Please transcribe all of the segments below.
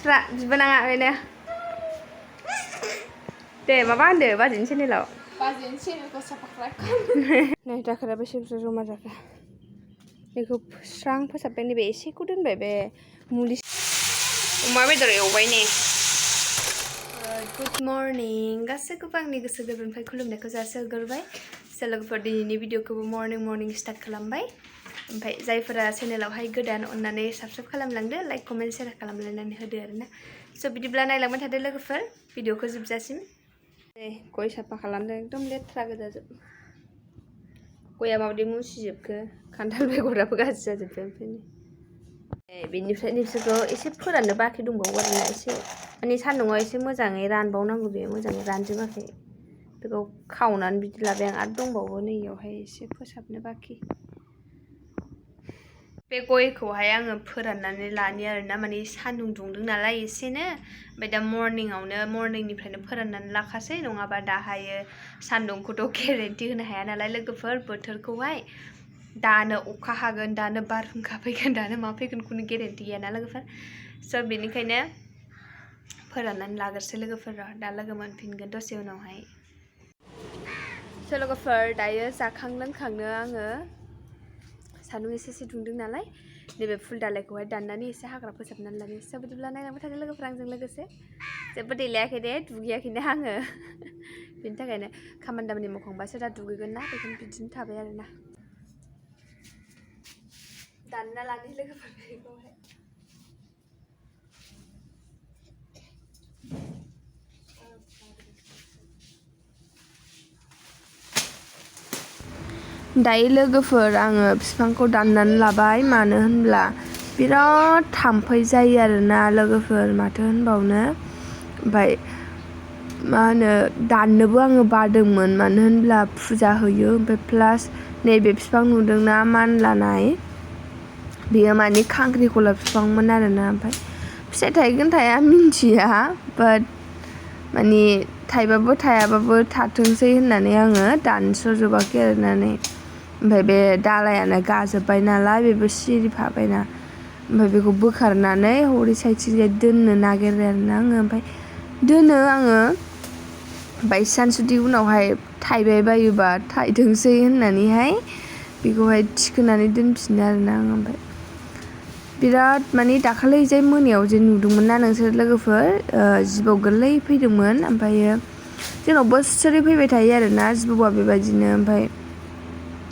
लेथ्रा बिबोनाङा बेनो दे माबा होनदो बाजैनि चेनेलाव बाजैनि चेनेलखौ साबस्क्राइब नै दाखोरा बेसे बुरजा जमा जाखो बेखौ स्रां फोसाबबाय नैबे एसेखौ दोनबाय बे मुलि अमा बेदर एवबाय ने गुड मर्निं गासैखौबो आंनि गोसो गोरबोनिफ्राय खुलुमनायखौ जासिहरग्रोबाय लोगोफोर दिनैनि भिडिअखौबो मर्निं स्टार्ट खालामबाय ओमफ्राय जायफोरा चेनेलावहाय गोदान अननानै साबस्क्राइब खालामलांदो लाइक कमेन्ट शेयार खालामलायनानै होदो आरोना स' बिदिब्ला नायलांबाय थादो लोगोफोर भिडिअखौ जोबजासिम गय साफा खालामदों एकदम लेथ्रा गोजाजोब गया माबायदि मुसिजोबखो खान्थाल बेगराबो गाज्रि जाजोबबाय ओमफ्राय बेनिफ्राय नोंसोरखौ एसे फोराननो बाखि दंबावो आरोना एसे माने सान्दुंआव एसे मोजाङै रानबावनांगौ बेयो मोजाङै रानजोबाखै बेखौ खावनानै बिदि लाबाय आं आरो दंबावो नैयावहाय एसे फोसाबनो बाखि बे गयखौहाय आङो फोराननानै लानि आरोना माने सान्दुं दुंदों नालाय एसेनो ओमफ्राय दा मर्निंनिफ्रायनो फोराननानै लाखासै नङाबा दाहायो सान्दुंखौथ' गेरेन्टि होनो हाया नालाय लोगोफोर बोथोरखौहाय दानो अखा हागोन दानो बारहुंखा फैगोन दानो मा फैगोन खुनु गेरेन्टि गैयाना लोगोफोर स' बेनिखायनो फोराननानै लाग्रोसै लोगोफोर दा लोगो मोनफिनगोन दसे उनावहाय स' लोगोफोर दायो जाखां लोंखांनो आङो सान्दुं एसे दुंदों नालाय नैबे फुल दालायखौहाय दाननानै एसे हाग्रा फोसाबनानै लानि स' बिदिब्ला नायलांबाय थादो लोगोफोर आंजों लोगोसे जेबो देलायाखै दे दुगैयाखैनो आङो बेनि थाखायनो खामानि दामानि मावखांबासो दा दुगैगोन ना बेखायनो बिदिनो थाबाय आरोना दानना लानि लोगोफोर बेखौहाय दायो लोगोफोर आङो बिफांखौ दाननानै लाबाय मानो होनब्ला बिराद थाम्फै जायो आरोना लोगोफोर माथो होनबावनो ओमफ्राय मा होनो दाननोबो आङो बादोंमोन मानो होनब्ला फुजा होयो ओमफ्राय प्लास नैबे बिफां नुदोंना मानलानाय बेयो माने खांख्रिखला बिफांमोन आरोना ओमफ्राय फिथाइ थायगोन थाया मिन्थिया बाट माने थाइबाबो थायाबाबो थाथोंसै होननानै आङो दानस'जोबाखै आरोना ओमफ्राय बे दालायानो गाजोब्बाय नालाय बेबो सिरिफाबायना ओमफ्राय बेखौ बोखारनानै हरै साइडथिंजाय दोननो नागिरो आरोना आङो ओमफ्राय दोनो आङो बायसान्स जुदि उनावहाय थाइबाय बायोबा थाइथोंसै होननानैहाय बेखौहाय थिखोनानै दोनफिनो आरोना आङो ओमफ्राय बिराद माने दाखालि जे मोनायाव जे नुदोंमोन ना नोंसोर लोगोफोर जिबौ गोरलै फैदोंमोन ओमफ्रायो जोंनाव बोसोरै फैबाय थायो आरोना जिबौआ बेबायदिनो ओमफ्राय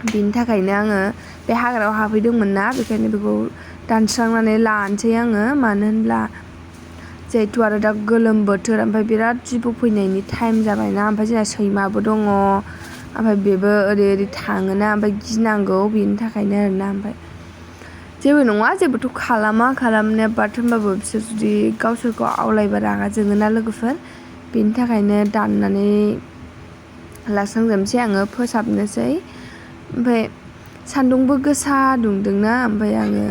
बिनि थाखायनो आङो बे हाग्रायाव हाबहैदोंमोन ना बेखायनो बेखौ दानस्रांनानै लानोसै आङो मानो होनब्ला जिहेथु आरो दा गोलोम बोथोर ओमफ्राय बिराद जिबौ फैनायनि टाइम जाबायना ओमफ्राय जोंना सैमाबो दङ ओमफ्राय बेबो ओरै थाङोना ओमफ्राय गिनांगौ बेनि थाखायनो आरोना ओमफ्राय जेबो नङा जेबोथ' खालामनाया बाट होनबाबो बिसोर जुदि गावसोरखौ आवलायबा रागा जोङोना लोगोफोर बेनि थाखायनो दाननानै लास्रांजोबनोसै आङो फोसाबनोसै ओमफ्राय सान्दुंबो गोसा दुंदोंना ओमफ्राय आङो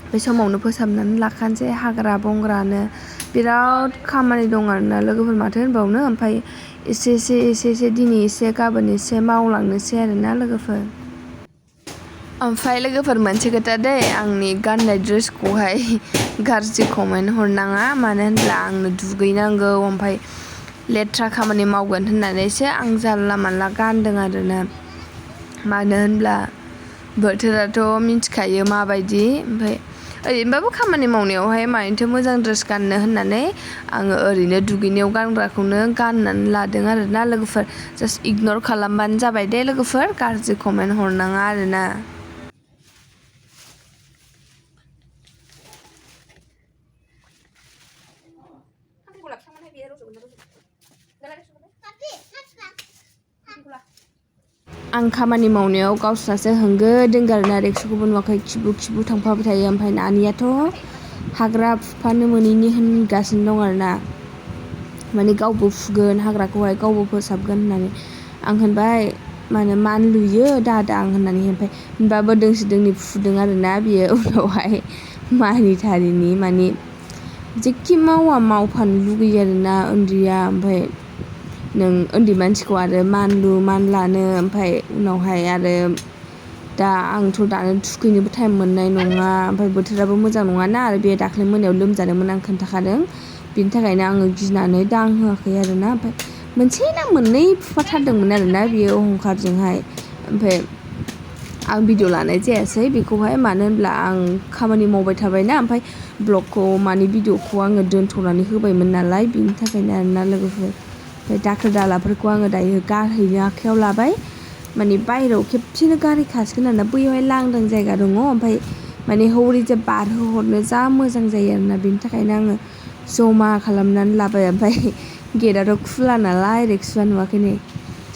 बे समावनो फोसाबनानै लाखानोसै हाग्रा बंग्रानो बिराद खामानि दं आरोना लोगोफोर माथो होनबावनो ओमफ्राय एसे दिनै एसे गाबोन एसे मावलांनोसै आरोना लोगोफोर ओमफ्राय लोगोफोर मोनसे खोथा दै आंनि गाननाय ड्रेसखौहाय गाज्रि कमेन्ट हरनाङा मानो होनब्ला आंनो दुगैनांगौ ओमफ्राय लेथ्रा खामानि मावगोन होननानैसो आं जानला मानला गानदों आरोना मानो होनब्ला बोथोराथ' मिन्थिखायो माबायदि ओमफ्राय ओरैनोबाबो खामानि मावनायावहाय मानोथो मोजां ड्रेस गाननो होननानै आङो ओरैनो दुगैनायाव गानग्राखौनो गाननानै लादों आरोना लोगोफोर जास्ट इगनर खालामबानो जाबाय दे लोगोफोर गाज्रि कमेन्ट हरनाङा आरोना आं खामानि मावनायाव गावस्रासो होंगो दोंगो आरोना रिक्सखौबो नुवाखै खिबु थांफाबाय थायो ओमफ्राय नानियाथ' हाग्रा फुफानो मोनैनि होनगासिनो दं आरोना माने गावबो फुगोन हाग्राखौहाय गावबो फोसाबगोन होननानै आं होनबाय माने मानलुयो दादा आं होननानै ओमफ्राय होनबाबो दोंसे फुदों आरोना बियो उनावहाय मानिथारिनि माने जेखि मावा मावफानो लुगैयो आरोना उन्दैया ओमफ्राय नों उन्दै मानसिखौ आरो मानलानो ओमफ्राय उनावहाय आरो दा आंथ' दानो थुखैनोबो टाइम मोननाय नङा ओमफ्राय बोथोराबो मोजां नङाना आरो बे दाख्लै मोनायाव लोमजादोंमोन आं खोन्थाखादों बिनि थाखायनो आङो गिनानै दांहोआखै आरोना ओमफ्राय मोनसे ना मोननै फुफाथारदोंमोन आरोना बियो अहंखारजोंहाय ओमफ्राय आं भिडिअ लानाय जायासै बेखौहाय मानो होनब्ला आं खामानि मावबाय थाबायना ओमफ्राय ब्लगखौ माने भिडिअखौ आङो दोनथ'नानै होबायमोन नालाय बिनि थाखायनो आरोना लोगोफोर ओमफ्राय दाखोर दालाफोरखौ आङो दायो गारहैनो आखायाव लाबाय माने बाहेरायाव खेबसेनो गारहैखासिगोन आरोना बैयावहाय लांदां जायगा दङ ओमफ्राय माने हौरैजा बारहोहरनो जा मोजां जायो आरोना बिनि थाखायनो आङो जमा खालामनानै लाबाय ओमफ्राय गेटआथ' खुला नालाय रिक्सुआ नुवाखै नै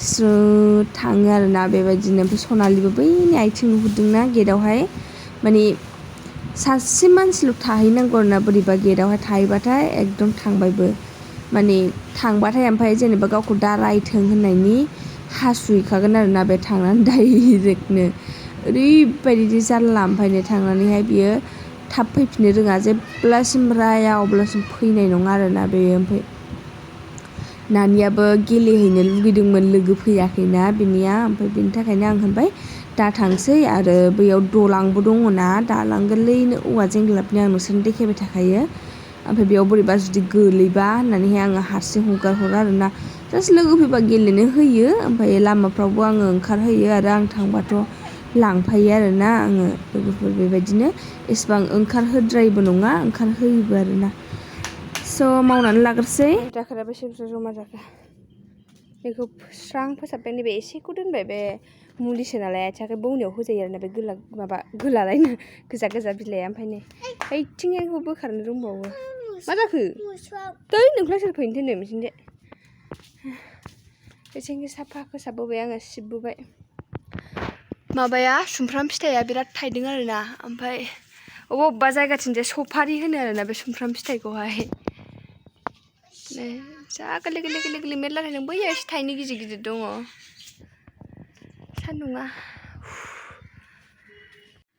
स्रोद थाङो आरोना बेबायदिनो ओमफ्राय सनालिबो बैनि आथिं नुहुरदोंना गेटआवहाय माने सासे मानसिल' थाहैनांगौ आरोना बोरैबा गेटआवहाय थाहैबाथाय एकदम थांबायबो माने थांबाथाय ओमफ्राय जेनेबा गावखौ दा रायथों होननायनि हासुहैखागोन आरोना बे थांनानै डाइरेक्टनो ओरैबायदि जारला ओमफ्रायनो थांनानैहाय बियो थाब फैफिननो रोङा जेब्लासिम राया अब्लासिम फैनाय नङा आरोना बेयो ओमफ्राय नानियाबो गेलेहैनो लुगैदोंमोन लोगो फैयाखैना बिनिया ओमफ्राय बिनि थाखायनो आं होनबाय दा थांसै आरो बैयाव दलांबो दङना दालां गोरलैनो औवाजों ग्लाबनि आं नोंसोरनो देखायबाय थाखायो ओमफ्राय बेयाव बोरैबा जुदि गोलैबा होननानैहाय आङो हारसिं हगार हरो आरोना जास्ट लोगो फैबा गेलेनो होयो ओमफ्राय लामाफ्रावबो आङो ओंखारहोयो आरो आं थांबाथ' लांफायो आरोना आङो लोगोफोर बेबायदिनो एसेबां ओंखारहोद्रायबो नङा ओंखारहोयोबो आरोना स' मावनानै लाग्रोसै दाखोरा बेसे बुरजा जमा जाखो बेखौ स्रां फोसाबबाय नैबे एसेखौ दोनबाय बे मुलिसो नालाय आथिं बौनायाव होजायो आरोना बे गोलालायनो गोजा गोजा बिलाइआ ओमफ्राय नै बैथिंखौ बोखारनो रोंबावो मा जाखो दै नोंखौलाय सोर फैनो थिनदों मिथिंजे बेथिंखौ साफा फोसाबबोबाय आङो सिबबोबाय माबाया सुमफ्राम फिथाइया बिराद थाइदों आरोना ओमफ्राय अबेबा जायगाथिंजाय सफारि होनो आरोना बे सुमफ्राम फिथाइखौहाय जा गोरलै गोरलै गोरलै गोरलै मेरला थायदों बैयाव एसे थाइनै गिदिर गिदिर दङ सान्दुङा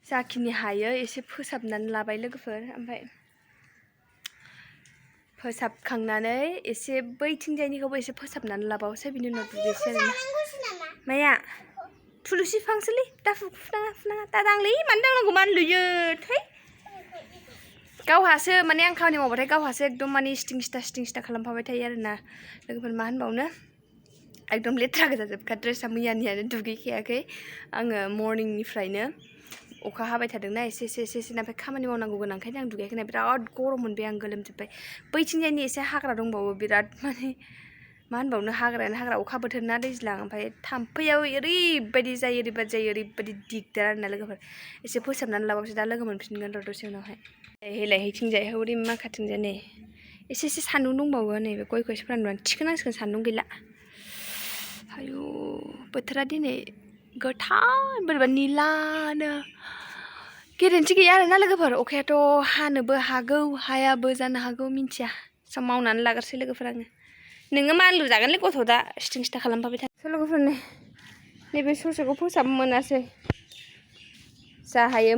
जाखिनि हायो एसे फोसाबनानै लाबाय लोगोफोर ओमफ्राय फोसाबखांनानै एसे बैथिंजायनिखौबो एसे फोसाबनानै लाबावसै बिनि उनाव दुगैसै आरोना माया थुलुसि बिफांसोलै दा फुनाङा दा दांलै मानो दांनांगौ मानलुयो थै गावहासो माने आं खामानि मावबाथाय गावहासो एकदम माने स्टिं सिथा खालामफाबाय थायो आरोना लोगोफोर मा होनबावनो एकदम लेथ्रा गोजा जोबखा ड्रेसा मैयानियानो दुगैखायाखै आङो मर्निंनिफ्रायनो अखा हाबाय थादोंना एसे ओमफ्राय खामानि मावनांगौ गोनांखायनो आं दुगैयाखैना बिराद गरम मोनबाय आं गोलोमजोब्बाय बैथिंजायनि एसे हाग्रा दंबावो बिराद माने मा होनबावनो हाग्रायानो हाग्रा अखा बोथोर ना दैज्लां ओमफ्राय थाम्फैयाबो ओरैबायदि जायो ओरैबायदि दिगदार आरोना लोगोफोर एसे फोसाबनानै लाबावसै दा लोगो मोनफिनगोन र' दसे उनावहाय हैलायहैथिंजाय हौरै माखाथिंजाय नै एसे सान्दुं दंबावो नैबे गयखौ एसे फोराननानै थिखोनांसिगोन सान्दुं गैला आयु बोथोरा दिनै गोथार बोरैबा निलानो गेरेन्थि गैया आरोना लोगोफोर अखायाथ' हानोबो हागौ हायाबो जानो हागौ मिन्थिया सम मावनानै लाग्रोसै लोगोफोर आङो नोङो मानलु जागोनलै गथ' दा स्टिं सिथा खालामफाबाय था लोगोफोर नैबे ससेखौ फोसाबनो मोनासै जा हायो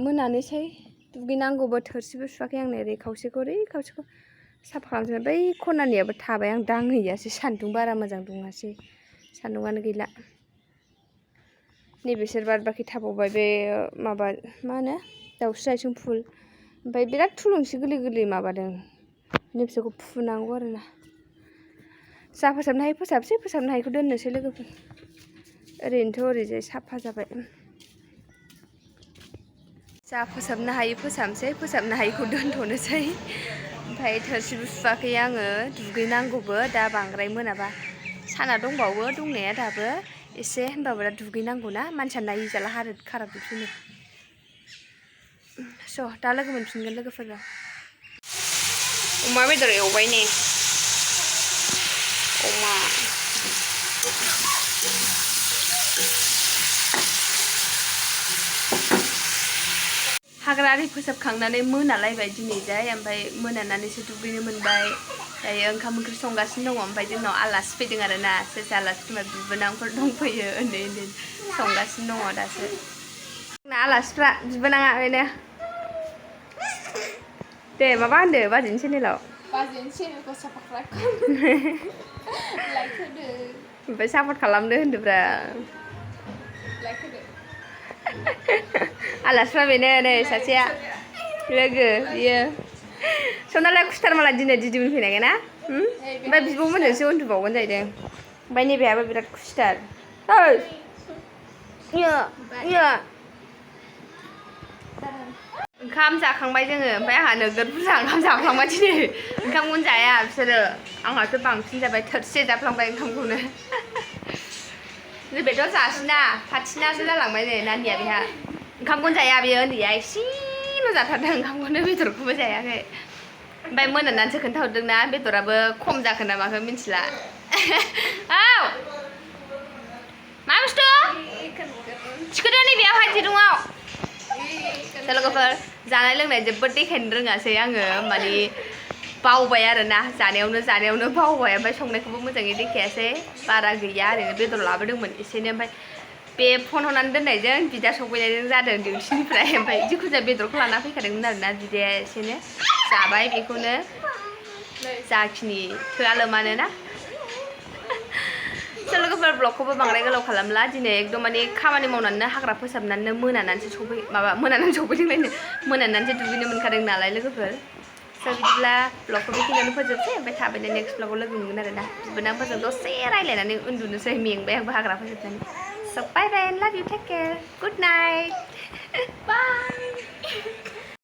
मोनानोसै दुगैनांगौबो थोरसिबो सुवाखै आं ओरै खावसेखौ साफा खालामजोबबाय बै खनानियाबो थाबाय आं दांहैयासै सान्दुं बारा मोजां दुङासै सान्दुङानो गैला नैबेसोर बाद बाखि थाबावबाय बे माबा मा होनो दाउस्रि आथिं फुल ओमफ्राय बिराद थुलुंसि गोरलै गोरलै माबादों नैबेसोरखौ फुनांगौ आरोना जा फोसाबनो हायो फोसाबसै फोसाबनो हायिखौ दोननोसै लोगोफोर ओरैनोथ' ओरैजाय साफा जाबाय जा फोसाबनो हायो फोसाबनोसै फोसाबनो हायिखौ दोनथ'नोसै ओमफ्राय थोरसिबो सुवाखै आङो दुगैनांगौबो दा बांद्राय मोनाबा साना दंबावो दंनाया दाबो एसे होनबाबो दा दुगैनांगौना मानसिया नायै जाला खाराबजोबसैनो स' दा लोगो मोनफिनगोन लोगोफोरा अमा बेदर एवबाय ने अमा हाग्रा आरि फोसाबखांनानै मोनालायबाय दिनैजाय ओमफ्राय मोनानानैसो दुगैनो मोनबाय दायो ओंखाम ओंख्रि संगासिनो दङ ओमफ्राय जोंनाव आलासि फैदों आरोना सोर आलासि फैबा बिबोनांफोर दंफैयो उन्दै संगासिनो दङ दासो जोंना आलासिफ्रा बिबोनाङा बेनो दे माबा होनदो बाजैनि चेनेलाव बाजैनि चेनेलखौ साबसक्राइब लाइक होदो ओमफ्राय सापर्ट खालामदो होनदोब्रा लाइक होदो आलासिफ्रा बेनो नै सासेया लोगो बियो सनालाय खुथार माला दिनै दिदिमोन फैनायगोन ना ओमफ्राय बिब'मोनजोंसो उन्दुबावगोन जाहैदों ओमफ्राय नैबेहाबो बिराद खुसिथार ओंखाम जाखांबाय जोङो ओमफ्राय आंहा नोगोद बुरजा ओंखाम जाफ्लांबाय दिनै ओंखामखौनो जाया बिसोरो आंहासो बांसिन जाबाय थोरसे जाफ्लांबाय ओंखामखौनो बेथ' जासिना फाथिनासो जालांबाय नै नानिया बेहा ओंखामखौनो जाया बेयो उन्दैया एसेल' जाथारदों ओंखामखौनो बेदरखौबो जायाखै ओमफ्राय मोनानानैसो खोन्थाहरदोंना बेदराबो खम जाखो ना माखो मिन्थिला औ मा बुस्थु थिखोदो नैबेयावहाय दिरुङाव लोगोफोर जानाय लोंनाय जोबोद देखायनो रोङासै आङो माने बावबाय आरोना जानायावनो बावबाय ओमफ्राय संनायखौबो मोजाङै देखायासै बारा गैया ओरैनो बेदर लाबोदोंमोन एसेनो ओमफ्राय बे फन हरनानै दोननायजों बिदा सफैनायजों जादों डिउटिनिफ्राय ओमफ्राय जिखुनु जाया बेदरखौ लाना फैखादोंमोन आरोना बिदाया एसेनो जाबाय बेखौनो जाखिनि थोआ लोमानोना लोगोफोर ब्लगखौबो बांद्राय गोलाव खालामला दिनै एकदम माने खामानि मावनानै हाग्रा फोसाबनानै मोनानानैसो सफैदोंलायनो मोनानानैसो दुगैनो मोनखादों नालाय लोगोफोर स' बिदिब्ला ब्लगखौ बेखिनियावनो फोजोबसै ओमफ्राय थाबैनो नेक्स्ट ब्लगाव लोगो मोनगोन आरोना बिबोनांफोरजों दसे रायज्लायनानै उन्दुनोसै मेंबाय आंबो हाग्रा फोसाबनानै स' bye bye love you take care good night bye